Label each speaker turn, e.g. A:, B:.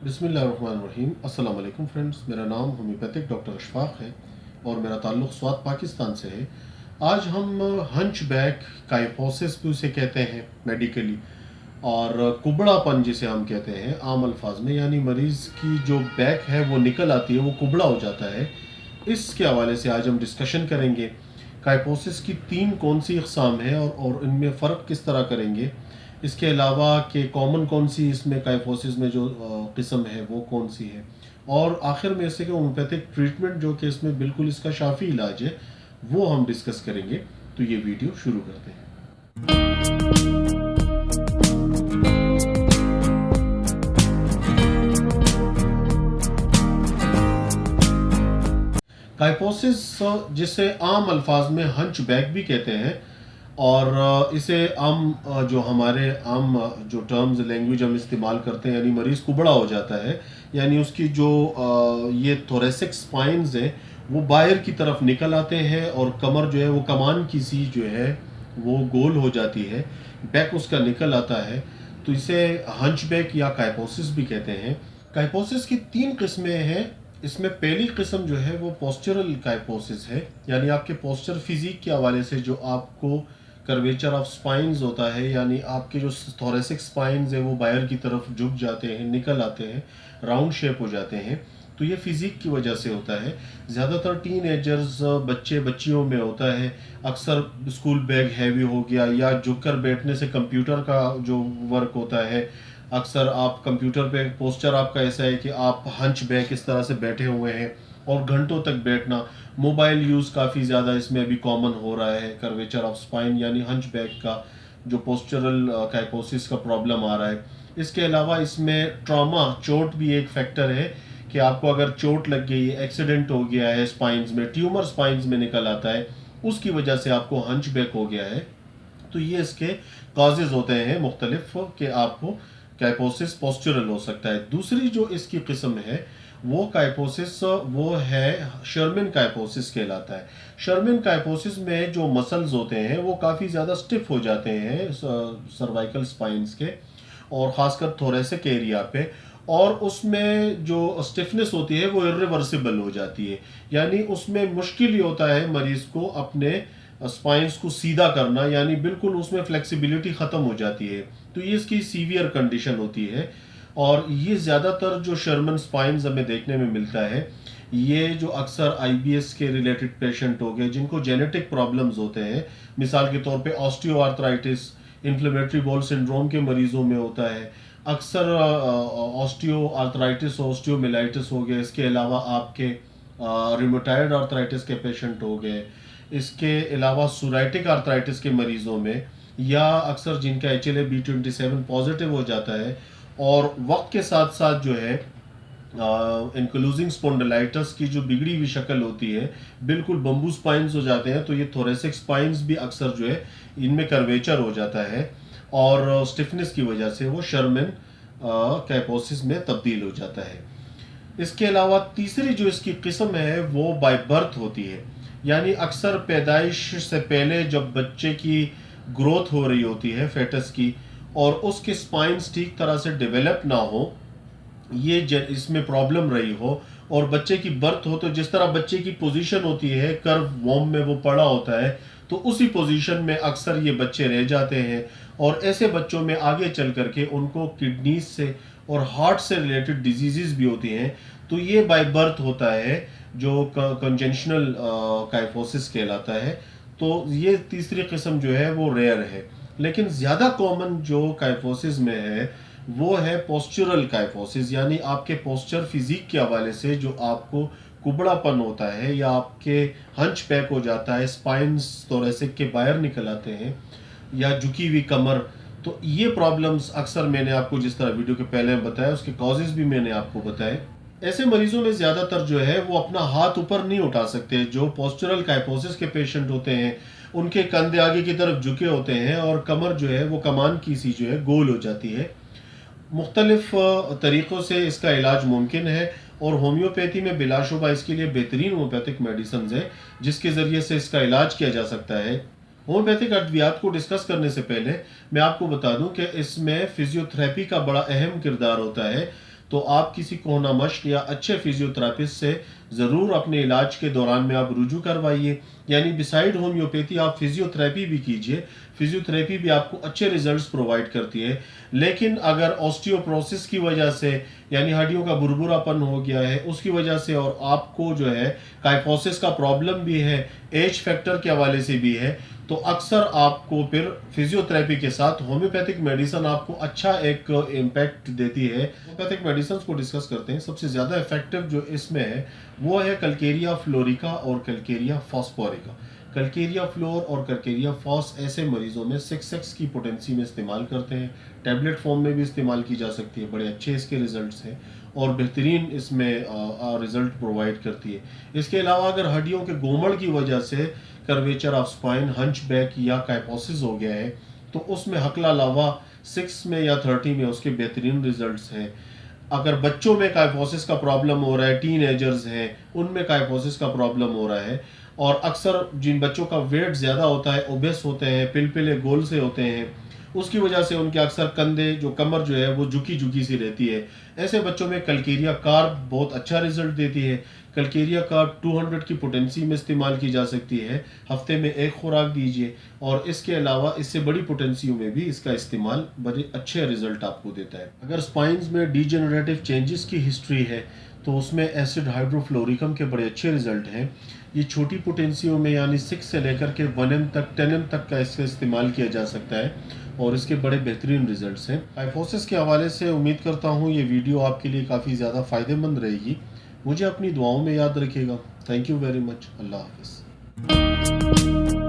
A: बिस्मिल्लाहिर्रहमानिर्रहीम। अस्सलाम वालेकुम फ्रेंड्स, मेरा नाम होम्योपैथिक डॉक्टर अशफाक है और मेरा ताल्लुक़ स्वात पाकिस्तान से है। आज हम हंच बैक काइफोसिस भी उसे कहते हैं मेडिकली, और कुबड़ापन जिसे हम कहते हैं आम अल्फाज में, यानी मरीज़ की जो बैक है वो निकल आती है, वो कुबड़ा हो जाता है। इसके हवाले से आज हम डिस्कशन करेंगे। काइफोसिस की तीन कौन सी अक़साम है और इनमें फ़र्क किस तरह करेंगे। इसके अलावा कि कॉमन कौन सी इसमें काइफोसिस में जो किस्म है वो कौन सी है, और आखिर में इससे कि होम्योपैथिक ट्रीटमेंट जो कि इसमें बिल्कुल इसका शाफी इलाज है वो हम डिस्कस करेंगे। तो ये वीडियो शुरू करते हैं। काइफोसिस जिसे आम अल्फाज में हंच बैक भी कहते हैं, और इसे आम जो हमारे आम जो टर्म्स लैंग्वेज हम इस्तेमाल करते हैं, यानी मरीज़ कुबड़ा हो जाता है, यानी उसकी जो ये थोरेसिक स्पाइन्स हैं वो बाहर की तरफ निकल आते हैं और कमर जो है वो कमान की सी जो है वो गोल हो जाती है, बैक उसका निकल आता है। तो इसे हंच बैक या काइफोसिस भी कहते हैं। काइफोसिस की तीन किस्में हैं। इसमें पहली किस्म जो है वो पोस्चरल काइफोसिस है, यानी आपके पोस्चर फिजिक के हवाले से जो आपको कर्वेचर ऑफ स्पाइन्स होता है, यानी आपके जो थोरेसिक स्पाइन्स है वो बाहर की तरफ झुक जाते हैं, निकल आते हैं, राउंड शेप हो जाते हैं। तो ये फिजिक की वजह से होता है। ज़्यादातर टीन एजर्स बच्चे बच्चियों में होता है। अक्सर स्कूल बैग हैवी हो गया या झुककर बैठने से कंप्यूटर का जो वर्क होता है, अक्सर आप कंप्यूटर पे पोस्चर आपका ऐसा है कि आप हंच बैक इस तरह से बैठे हुए हैं और घंटों तक बैठना। मोबाइल यूज़ काफ़ी ज़्यादा इसमें अभी कॉमन हो रहा है। कर्वेचर ऑफ स्पाइन यानी हंच बैक का जो पोस्चरल काइफोसिस का प्रॉब्लम आ रहा है। इसके अलावा इसमें ट्रॉमा, चोट भी एक फैक्टर है कि आपको अगर चोट लग गई है, एक्सीडेंट हो गया है, स्पाइन्स में ट्यूमर स्पाइन्स में निकल आता है, उसकी वजह से आपको हंच बैक हो गया है। तो ये इसके कॉजेज होते हैं मुख्तलिफ कि आपको काइफोसिस पोस्चरल हो सकता है। दूसरी जो इसकी किस्म है वो काइफोसिस वो है शर्मिन काइफोसिस कहलाता है। शर्मिन काइफोसिस में जो मसल्स होते हैं वो काफ़ी ज़्यादा स्टिफ हो जाते हैं सर्वाइकल स्पाइन्स के, और ख़ासकर थोरेसिक एरिया पे, और उसमें जो स्टिफनेस होती है वो इरिवर्सिबल हो जाती है। यानी उसमें मुश्किल ही होता है मरीज़ को अपने स्पाइन्स को सीधा करना, यानी बिल्कुल उसमें फ्लेक्सिबिलिटी ख़त्म हो जाती है। तो ये इसकी सीवियर कंडीशन होती है, और ये ज़्यादातर जो शर्मन स्पाइन्स हमें देखने में मिलता है, ये जो अक्सर आईबीएस के रिलेटेड पेशेंट हो गए जिनको जेनेटिक प्रॉब्लम्स होते हैं, मिसाल के तौर पे ऑस्टियोआर्थराइटिस, इन्फ्लेमेटरी बॉल सिंड्रोम के मरीजों में होता है। अक्सर ऑस्टियोआर्थराइटिस, ऑस्टियोमिलाइटिस हो गया। इसके अलावा आपके रिमोटाइड आर्थराइटिस के पेशेंट हो गए। इसके अलावा सोराइटिक आर्थराइटिस के मरीजों में, या अक्सर जिनका HLA-B27 पॉजिटिव हो जाता है और वक्त के साथ साथ जो है इंक्लूजिंग स्पॉन्डिलाइटिस की जो बिगड़ी हुई शक्ल होती है, बिल्कुल बम्बू स्पाइन्स हो जाते हैं। तो ये थोरेसिक स्पाइन्स भी अक्सर जो है इनमें कर्वेचर हो जाता है, और स्टिफनेस की वजह से वो शर्मिन काइफोसिस में तब्दील हो जाता है। इसके अलावा तीसरी जो इसकी किस्म है वो बाय बर्थ होती है, यानी अक्सर पैदाइश से पहले जब बच्चे की ग्रोथ हो रही होती है फेटस की, और उसके स्पाइन्स ठीक तरह से डेवलप ना हो, ये इसमें प्रॉब्लम रही हो, और बच्चे की बर्थ हो तो जिस तरह बच्चे की पोजीशन होती है कर्व वॉर्म में वो पड़ा होता है, तो उसी पोजीशन में अक्सर ये बच्चे रह जाते हैं, और ऐसे बच्चों में आगे चल करके उनको किडनीज से और हार्ट से रिलेटेड डिजीज़ भी होती हैं। तो ये बाय बर्थ होता है जो कंजेंशनल काइफोसिस कहलाता है। तो ये तीसरी किस्म जो है वो रेयर है। लेकिन ज़्यादा कॉमन जो काइफोसिस में है वो है पोस्चरल काइफोसिस, यानी आपके पोस्चर फिजिक के हवाले से जो आपको कुबड़ापन होता है या आपके हंच पैक हो जाता है, स्पाइन्स थोरेसिक के बाहर निकल आते हैं, या झुकी हुई कमर। तो ये प्रॉब्लम्स अक्सर मैंने आपको जिस तरह वीडियो के पहले बताया, उसके कॉजेज भी मैंने आपको बताए। ऐसे मरीजों में ज़्यादातर जो है वो अपना हाथ ऊपर नहीं उठा सकते। जो पोस्चरल काइफोसिस के पेशेंट होते हैं उनके कंधे आगे की तरफ झुके होते हैं और कमर जो है वो कमान की सी जो है गोल हो जाती है। मुख्तलिफ तरीक़ों से इसका इलाज मुमकिन है, और होम्योपैथी में बिलाशुबा इसके लिए बेहतरीन होम्योपैथिक मेडिसिन है जिसके ज़रिए से इसका इलाज किया जा सकता है। होम्योपैथिक अद्वियात को डिस्कस करने से पहले मैं आपको बता दूं कि इसमें फिजियोथेरेपी का बड़ा अहम किरदार होता है। तो आप किसी कोहनामश्क या अच्छे फिजियोथेरापिस्ट से ज़रूर अपने इलाज के दौरान में आप रुजू करवाइए। यानी बिसाइड होम्योपैथी आप फिजियोथेरेपी भी कीजिए। फिजियोथेरेपी भी आपको अच्छे रिजल्ट्स प्रोवाइड करती है। लेकिन अगर ऑस्टियोप्रोसिस की वजह से, यानी हड्डियों का बुरबुरापन हो गया है उसकी वजह से, और आपको जो है काइफोसिस का प्रॉब्लम भी है, एज फैक्टर के हवाले से भी है, तो अक्सर आपको फिर फिजियोथेरेपी के साथ होम्योपैथिक मेडिसिन आपको अच्छा एक इम्पैक्ट देती है। होम्योपैथिक मेडिसिन को डिस्कस करते हैं। सबसे ज़्यादा इफेक्टिव जो इसमें है वो है कल्केरिया फ्लोरिका और कल्केरिया फॉस्फोरिका। कल्केरिया फ्लोर और कल्केरिया फॉस ऐसे मरीजों में 6x की पोटेंसी में इस्तेमाल करते हैं। टैबलेट फॉर्म में भी इस्तेमाल की जा सकती है। बड़े अच्छे इसके रिजल्ट्स हैं और बेहतरीन इसमें रिजल्ट प्रोवाइड करती है। इसके अलावा अगर हड्डियों के गोमड़ की वजह से curvature of spine, hunch back या काइपोसिस हो गया है तो उसमें हकला लावा 6 में या 30 में उसके बेहतरीन रिजल्ट्स हैं। अगर बच्चों में काइफोसिस का प्रॉब्लम हो रहा है, टीन एजर्स हैं, उनमें काइफोसिस का प्रॉब्लम हो रहा है, और अक्सर जिन बच्चों का वेट ज़्यादा होता है, ओबेस होते हैं, पिलपिले गोल से होते हैं, उसकी वजह से उनके अक्सर कंधे जो कमर जो है वो झुकी झुकी सी रहती है। ऐसे बच्चों में कल्केरिया कार्ब बहुत अच्छा रिजल्ट देती है। कल्केरिया कार्ब 200 की पोटेंसी में इस्तेमाल की जा सकती है। हफ्ते में एक खुराक दीजिए, और इसके अलावा इससे बड़ी पोटेंसियों में भी इसका इस्तेमाल बड़े अच्छे रिजल्ट आपको देता है। अगर स्पाइंस में डीजेनरेटिव चेंजेस की हिस्ट्री है तो उसमें एसिड हाइड्रोफ्लोरिकम के बड़े अच्छे रिजल्ट हैं। ये छोटी पोटेंसियों में यानी 6 से लेकर के 1M तक 10M तक का इसका इस्तेमाल किया जा सकता है और इसके बड़े बेहतरीन रिजल्ट्स हैं। काइफोसिस के हवाले से उम्मीद करता हूँ ये वीडियो आपके लिए काफ़ी ज़्यादा फ़ायदेमंद रहेगी। मुझे अपनी दुआओं में याद रखिएगा। Thank you very much. अल्लाह हाफ़िज़।